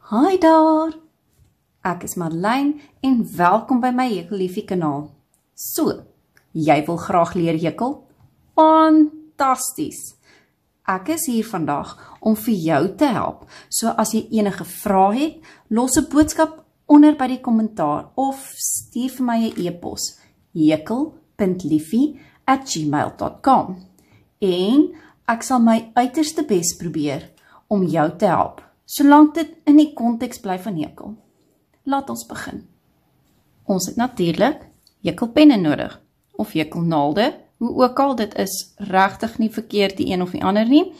Hi daar, ek is Madeleine en welkom by my Jekkelliefie kanaal. So, jy wil graag leer jekkel? Fantasties! Ek is hier vandag om vir jou te help. So as jy enige vrae het, los 'n boodskap onder by die kommentaar of stuur vir my 'n e-pos jekkel.liefie@gmail.com en ek sal my uiterste bes probeer om jou te help, solank dit in die konteks bly van jekkel. Laat ons begin. Ons het natuurlik jekkelpenne nodig, of jekkelnaalde, hoe ook al, dit is regtig nie verkeerd die een of die ander nie.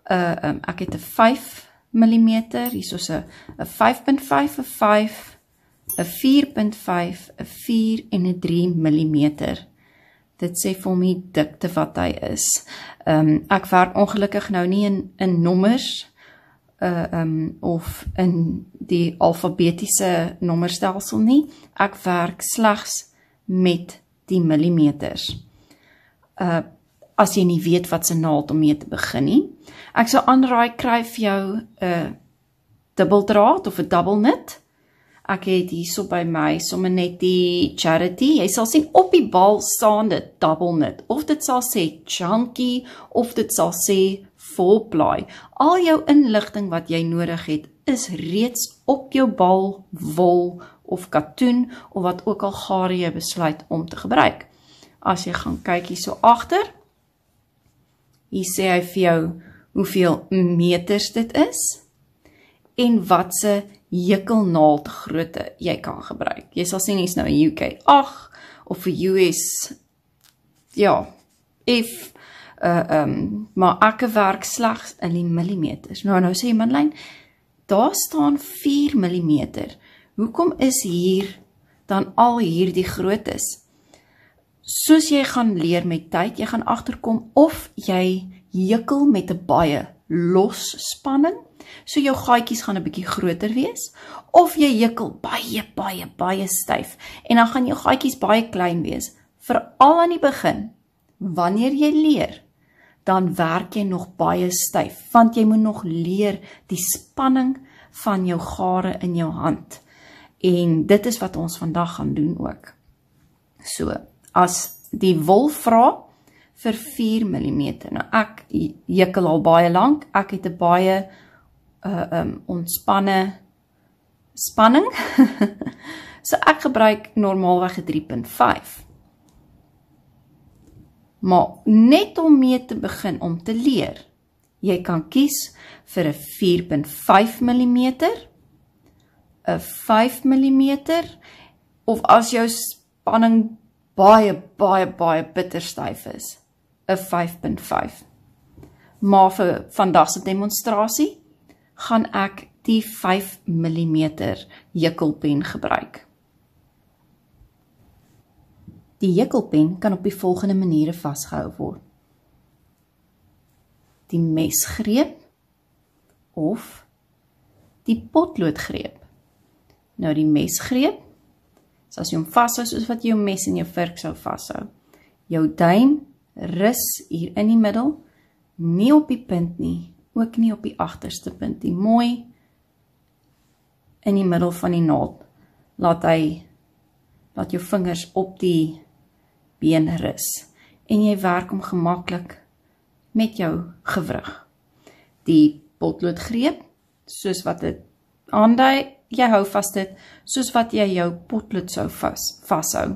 Ek het 'n 5 mm, hier soos 'n 5.5, 'n 5, 'n 4.5, 'n 4 en 'n 3 mm. Dit sê vir hom die dikte wat hy is. Ek werk ongelukkig nou nie in nommers, of in die alfabetiese nommerstelsel nie. Ek werk slegs met die millimeters. As jy nie weet wat se naald om mee te begin nie. Ek sou aanraai, kry vir jou 'n dubbeldraad of 'n double knit. Ek het hierso by my sommer net die Charity. Jy sal sien op die bal staan dit double knit. Of dit sal sê chunky, of dit sal sê 4-ply. Al jou inligting wat jy nodig het, is reeds op jou bal, wol of katoen, of wat ook al gare jy besluit om te gebruik. As jy gaan kyk hier so agter, hier sê hy vir jou hoeveel meters dit is, en wat se jekkelnaald grootte jy kan gebruik. Jy sal sien hier's nou 'n UK 8 of 'n US, ja, F, maar ek werk slegs in die millimeters. Nou sê jy, Madeleine, daar staan 4 mm. Hoekom is hier dan al hierdie groottes? Soos jy gaan leer met tyd, jy gaan agterkom of jy jekkel met 'n baie los spanning, so jou gaatjies gaan 'n bietjie groter wees, of jy jekkel baie styf, en dan gaan jou gaatjies baie klein wees. Veral aan die begin, wanneer jy leer, dan werk jy nog baie styf, want jy moet nog leer die spanning van jou gare in jou hand. En dit is wat ons vandag gaan doen ook. So, as die wol vra vir 4 mm, nou ek jekkel al baie lank, ek het 'n baie ontspanne spanning, so ek gebruik normaalweg 'n 3.5. Maar net om mee te begin om te leer, jy kan kies vir 'n 4.5 mm, 'n 5 mm, of as jou spanning baie bitterstyf is, 'n 5.5. Maar vir vandag se demonstrasie, gaan ek die 5 mm jekkelpen gebruik. Die jekkelpen kan op die volgende maniere vasgehou word. Die mesgreep of die potloodgreep. Nou die mesgreep, so as jy hom vashou soos wat jy jou mes in jou vurk sou vashou. Jou duim rus hier in die middel, nie op die punt nie, ook nie op die agterste punt nie, mooi in die middel van die naald. Laat jou vingers op die been rus, en jy werk hom gemaklik met jou gewrig. Die potloodgreep, soos wat dit aandui, jy hou vas dit, soos wat jy jou potlood sou vashou.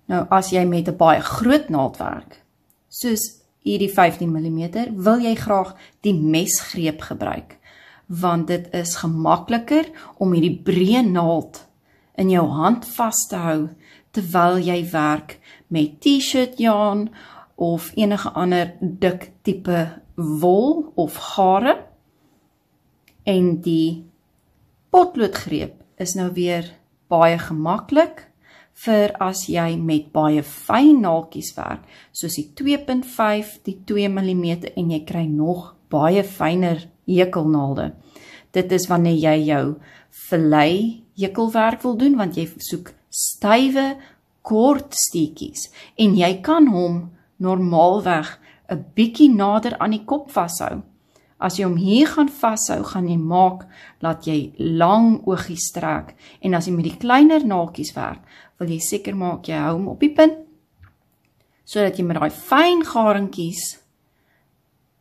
Nou, as jy met 'n baie groot naald werk, soos hierdie 15 mm, wil jy graag die mesgreep gebruik, want dit is gemakliker om hierdie breë naald in jou hand vas te hou, terwyl jy werk met t-shirt yarn, of enige ander dik tipe wol of gare. En die potloodgreep is nou weer baie gemaklik, vir as jy met baie fyn naaldjies werk, soos die 2.5, die 2 mm, en jy kry nog baie fyner jekkelnaalde. Dit is wanneer jy jou fillet jekkelwerk wil doen, want jy soek stywe, kort steekies, en jy kan hom normaalweg 'n bietjie nader aan die kop vashou. As jy hom hier gaan vashou, gaan jy maak dat jy lang oogies trek. En as jy met die kleiner naaltjies werk, wil jy seker maak jy hou hom op die punt, sodat jy met daai fyn garingkies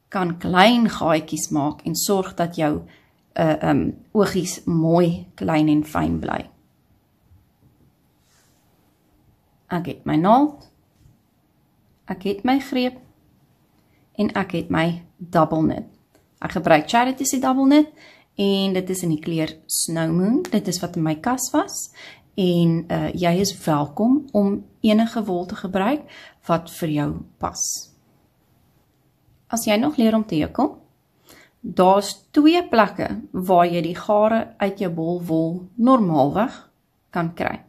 kan klein gaatjies maak en sorg dat jou oogies mooi, klein en fyn bly. Ek het my naald, ek het my greep en ek het my double knit. Ek gebruik Charity se double knit en dit is in die kleur Snow Moon. Dit is wat in my kas was en jy is welkom om enige wol te gebruik wat vir jou pas. As jy nog leer om te hekel, daar's 2 plekke waar jy die gare uit jou bolwol normaalweg kan kry.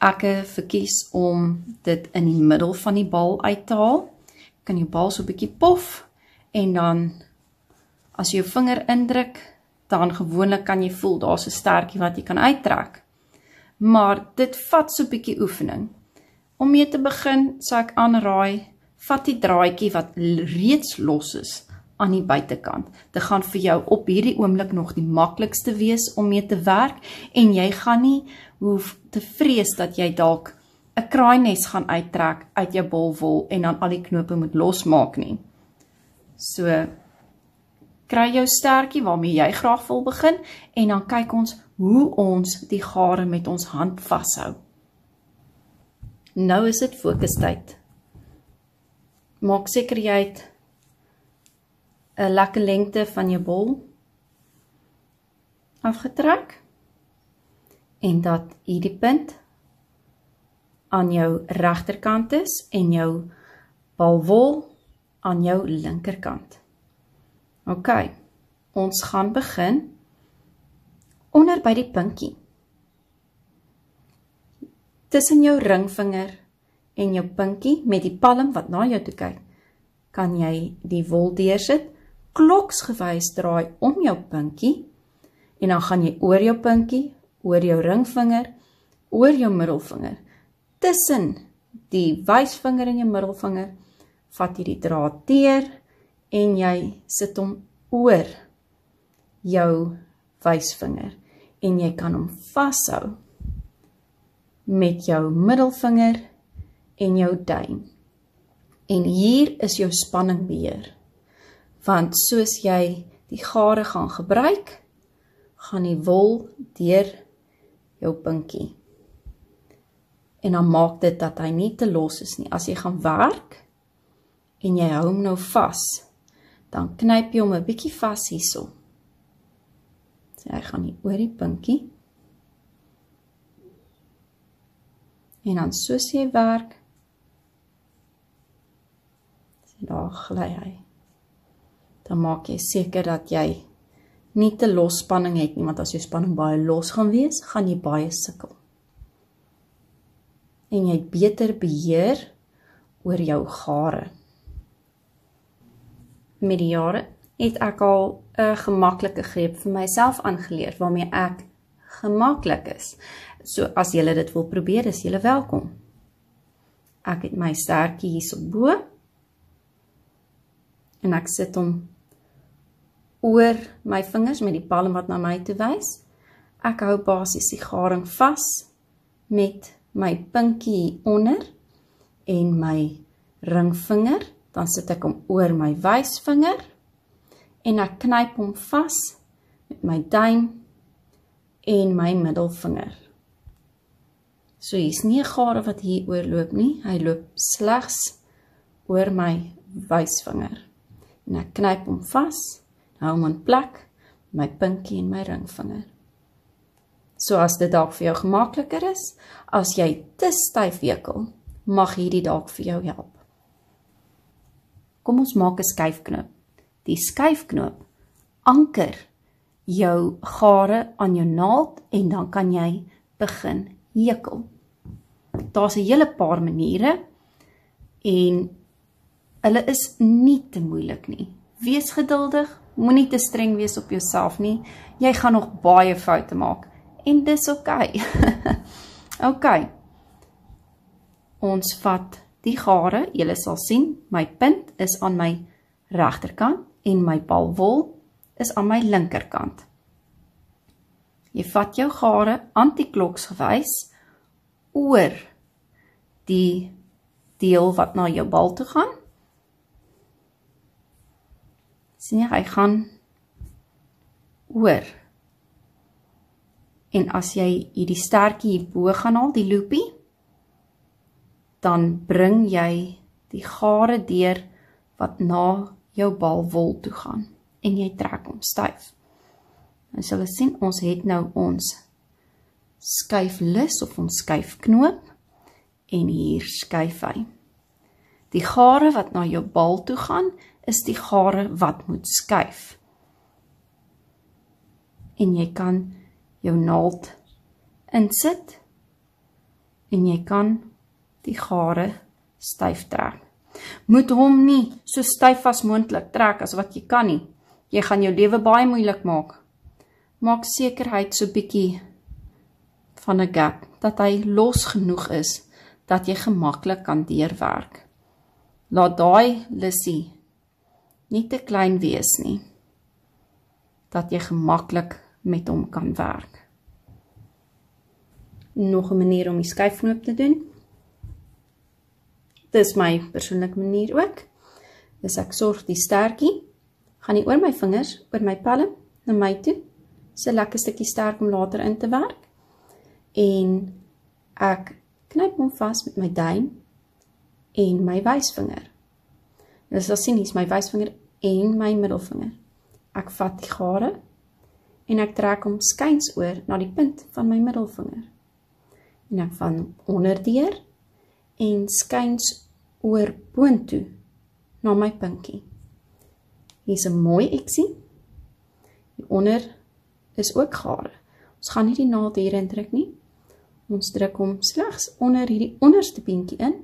Ek verkies om dit in die middel van die bal uit te haal. Kan jou bal so 'n bietjie pof en dan as jy jou vinger indruk, dan gewoonlik kan jy voel daar's 'n stertjie wat jy kan uittrek. Maar dit vat so 'n bietjie oefening. Om mee te begin, sal ek aanraai, vat die draadjie wat reeds los is aan die buitekant. Dit gaan vir jou op hierdie oomblik nog die maklikste wees om mee te werk en jy gaan nie hoef te vrees dat jy dalk 'n kraaines gaan uittrek uit jou bolwol en dan al die knope moet losmaak nie. So, kry jou stertjie waarmee jy graag wil begin en dan kyk ons hoe ons die gare met ons hand vashou. Nou is dit fokustyd. Maak seker jy het 'n lekker lengte van jou bol afgetrek en dat hierdie punt aan jou regterkant is en jou balwol aan jou linkerkant. OK, ons gaan begin onder by die pinkie. Tussen jou ringvinger en jou pinkie met die palm wat na jou toe kyk, kan jy die wol deursit, kloksgewys draai om jou pinkie en dan gaan jy oor jou pinkie, oor jou ringvinger, oor jou middelvinger. Tussen die wysvinger en jou middelvinger, vat jy die draad deur en jy sit hom oor jou wysvinger en jy kan hom vashou met jou middelvinger en jou duim. En hier is jou spanningbeheer, want soos jy die gare gaan gebruik, gaan die wol deur jou pinkie. En dan maak dit dat hy nie te los is nie. As jy gaan werk en jy hou hom nou vas, dan knyp jy hom 'n bietjie vas hierso. So hy gaan hier oor die pinkie. En dan soos jy werk, so daar gly hy. Dan maak jy seker dat jy nie te los spanning het nie, want as jou spanning baie los gaan wees, gaan jy baie sukkel. En jy het beter beheer oor jou gare. Met die jare het ek al 'n gemaklike greep vir myself aangeleer, waarmee ek gemaklik is. So as julle dit wil probeer, is julle welkom. Ek het my stertjie hierso bo, en ek sit hom oor my vingers met die palm wat na my toe wys. Ek hou basies die garing vas met my pinkie onder en my ringvinger, dan sit ek hom oor my wysvinger en ek knyp hom vas met my duim en my middelvinger. So hier is nie 'n gare wat hier oorloop nie, hy loop slegs oor my wysvinger. En ek knyp hom vas, hou hom in plek, my pinkie en my ringvinger. So as dit dalk vir jou gemakliker is, as jy te styf hekel, mag hierdie dalk vir jou help. Kom ons maak 'n skuifknoop. Die skuifknoop anker jou gare aan jou naald en dan kan jy begin hekel. Daar's 'n hele paar maniere en hulle is nie te moeilik nie. Wees geduldig, moenie te streng wees op jouself nie. Jy gaan nog baie foute maak en dis oké. Oké. Ons vat die gare, julle sal sien, my punt is aan my regterkant en my balwol is aan my linkerkant. Jy vat jou gare anti-kloksgewys oor die deel wat na jou bal toe gaan. Sien jy, hy gaan oor. En as jy hierdie stertjie hierbo gaan haal, die loopie, dan bring jy die gare deur wat na jou balwol toe gaan. En jy trek hom styf. Nou sal ons sien, ons het nou ons skuiflus of ons skuifknoop, en hier skuif hy. Die gare wat na jou bal toe gaan, is die gare wat moet skuif. En jy kan jou naald insit, en jy kan die gare styf trek. Moet hom nie so styf as moontlik trek as wat jy kan nie. Jy gaan jou lewe baie moeilik maak. Maak seker hy het so bietjie van 'n gap, dat hy los genoeg is, dat jy gemaklik kan deurwerk. Laat daai lussie nie te klein wees nie, dat jy gemaklik met hom kan werk. Nog 'n manier om die skuifknoop te doen. Dis my persoonlike manier ook. Dus ek sorg die stertjie, gaan nie oor my vingers, oor my palm, na my toe. So lekker stukkie sterk om later in te werk. En ek knyp hom vas met my duim en my wysvinger. Dus as sien, hier is my wysvinger en my middelvinger. Ek vat die gare en ek trek hom skuins oor na die punt van my middelvinger. En ek van hom onderdeur en skuins oor boontoe na my pinkie. Hier is 'n mooi eksie. Hieronder is ook gare. Ons gaan nie die naald hierin druk nie. Ons druk hom slegs onder hierdie onderste beentjie in.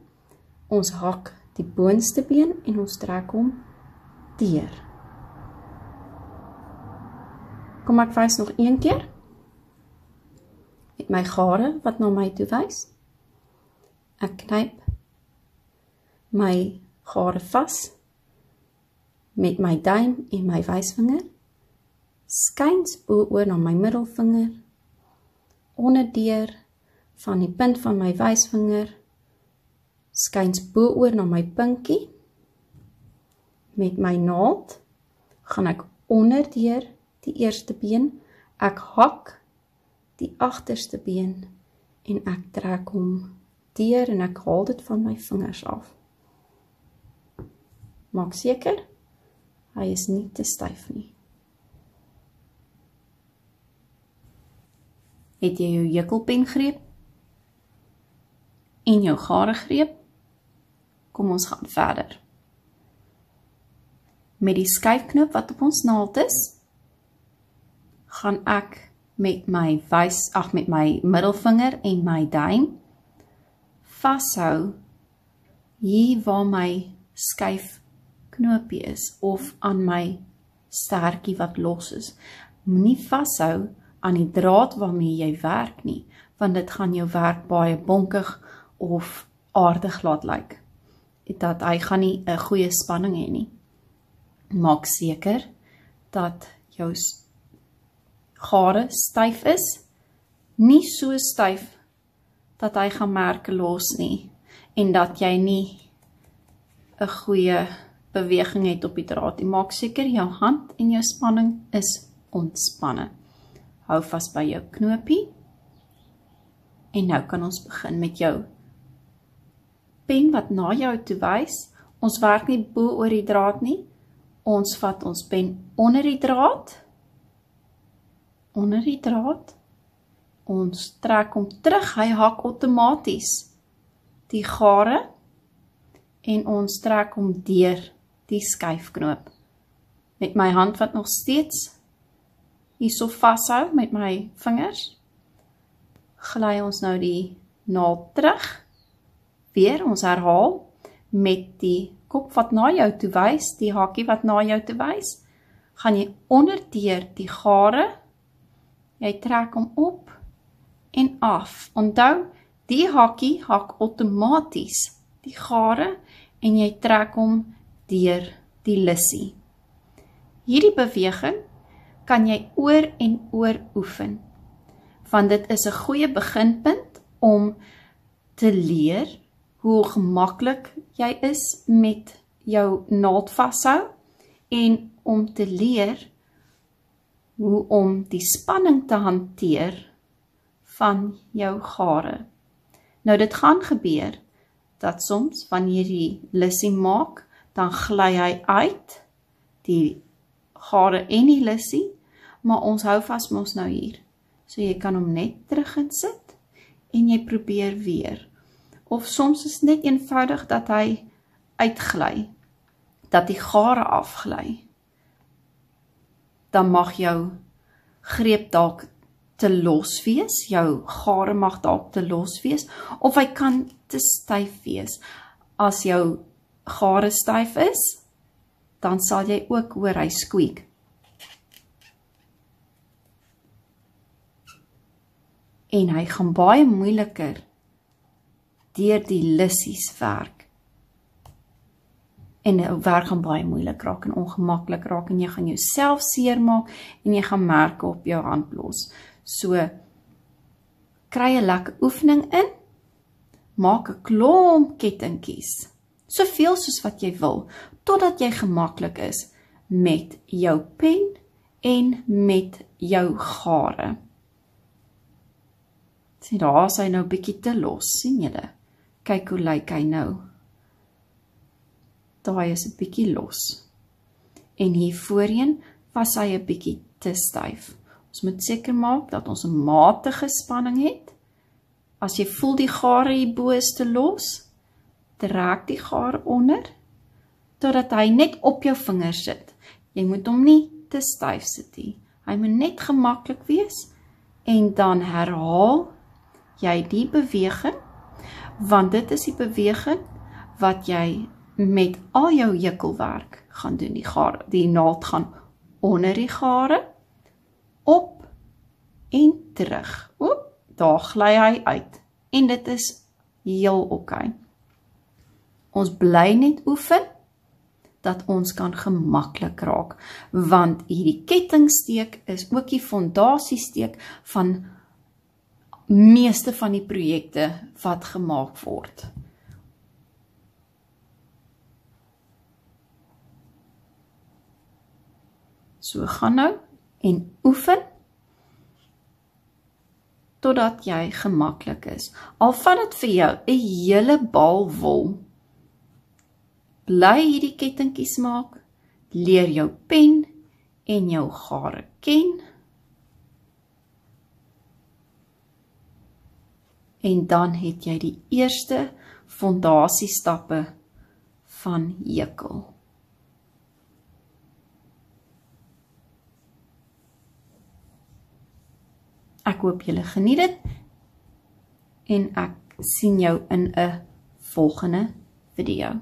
Ons hak die boonste been en ons trek hom deur. Kom ek wys nog een keer. Met my gare wat na my toe wys. Ek knyp my gare vas met my duim en my wysvinger. Skuins bo-oor na my middelvinger. Onderdeur van die punt van my wysvinger. Skuins bo-oor na my pinkie. Met my naald gaan ek onderdeur die eerste been. Ek hak die agterste been en ek trek hom deur en ek haal dit van my vingers af. Maak seker, hy is nie te styf nie. Het jy jou jukkelpen greep en jou gare greep? Kom ons gaan verder. Met die skuifknoop wat op ons naald is, gaan ek met my middelvinger en my duim vashou hier waar my skuifknoopie is of aan my stertjie wat los is. Moenie vashou aan die draad waarmee jy werk nie, want dit gaan jou werk baie bonkig of aardig laat lyk. Dat hy gaan nie 'n goeie spanning hê nie. Maak seker dat jou gare styf is, nie so styf dat hy gaan merke los nie, en dat jy nie 'n goeie beweging het op die draad. Maak seker jou hand en jou spanning is ontspanne. Hou vas by jou knoopie, en nou kan ons begin met jou pen wat na jou toe wys. Ons werk nie bo oor die draad nie, ons vat ons pen onder die draad, ons trek hom terug, hy hak outomaties die gare, en ons trek hom deur die skuifknoop. Met my hand wat nog steeds hierso vashou met my vingers, gly ons nou die naald terug, weer ons herhaal, met die kop wat na jou toe wys, die hakie wat na jou toe wys, gaan jy onderdeur die gare, jy trek hom op en af. Onthou, die hakie hak outomaties die gare en jy trek hom deur die lussie. Hierdie beweging kan jy oor en oor oefen, want dit is 'n goeie beginpunt om te leer hoe gemaklik jy is met jou naald vashou en om te leer hoe om die spanning te hanteer van jou gare. Nou dit gaan gebeur dat soms wanneer jy lissie maak, dan gly hy uit, die gare en die lissie, maar ons hou vas mos nou hier. So jy kan hom net terug insit en jy probeer weer. Of soms is net eenvoudig dat hy uitgly, dat die gare afgly. Dan mag jou greep dalk te los wees, jou gare mag dalk te los wees, of hy kan te styf wees. As jou gare styf is, dan sal jy ook hoor hy squeak. En hy gaan baie moeiliker deur die lissies werk. En die werk gaan baie moeilik raak en ongemaklik raak en jy gaan jouself seermaak en jy gaan merke op jou hand los. So, kry 'n lekker oefening in, maak 'n klomp kettingkies, soveel soos wat jy wil, totdat jy gemaklik is met jou pen en met jou gare. Sien, daar is hy nou bietjie te los, sien julle? Kyk hoe lyk hy nou. Daai is 'n bietjie los. En hier voorheen was hy 'n bietjie te styf. Ons moet seker maak dat ons 'n matige spanning het. As jy voel die gare hierbo is te los, trek die gare onder, totdat hy net op jou vinger sit. Jy moet hom nie te styf sit nie. Hy moet net gemaklik wees, en dan herhaal jy die beweging, want dit is die beweging wat jy met al jou jukkelwerk gaan doen. Die naald gaan onder die gare, op en terug. Oep, daar gly hy uit. En dit is heel oké. Ons bly net oefen, dat ons kan gemaklik raak, want hierdie kettingsteek is ook die fondasiesteek van meeste van die projekte wat gemaak word. So gaan nou en oefen, totdat jy gemaklik is. Al vat dit vir jou 'n hele bal wol, bly hierdie kettingkies maak, leer jou pen en jou gare ken, en dan het jy die eerste fondasiestappe van jukkel. Ek hoop julle geniet dit, en ek sien jou in 'n volgende video.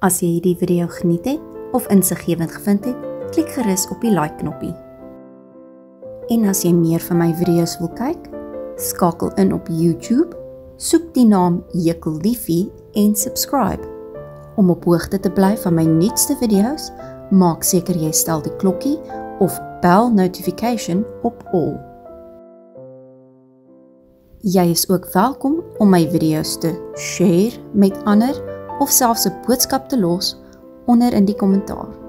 As jy hierdie video geniet het of insiggewend gevind het, klik gerus op die like knoppie. En as jy meer van my video's wil kyk, skakel in op YouTube, soek die naam Jukkelliefie en subscribe. Om op hoogte te bly van my nuutste video's, maak seker jy stel die klokkie of bell notification op all. Jy is ook welkom om my video's te share met ander of selfs 'n boodskap te los onder in die kommentaar.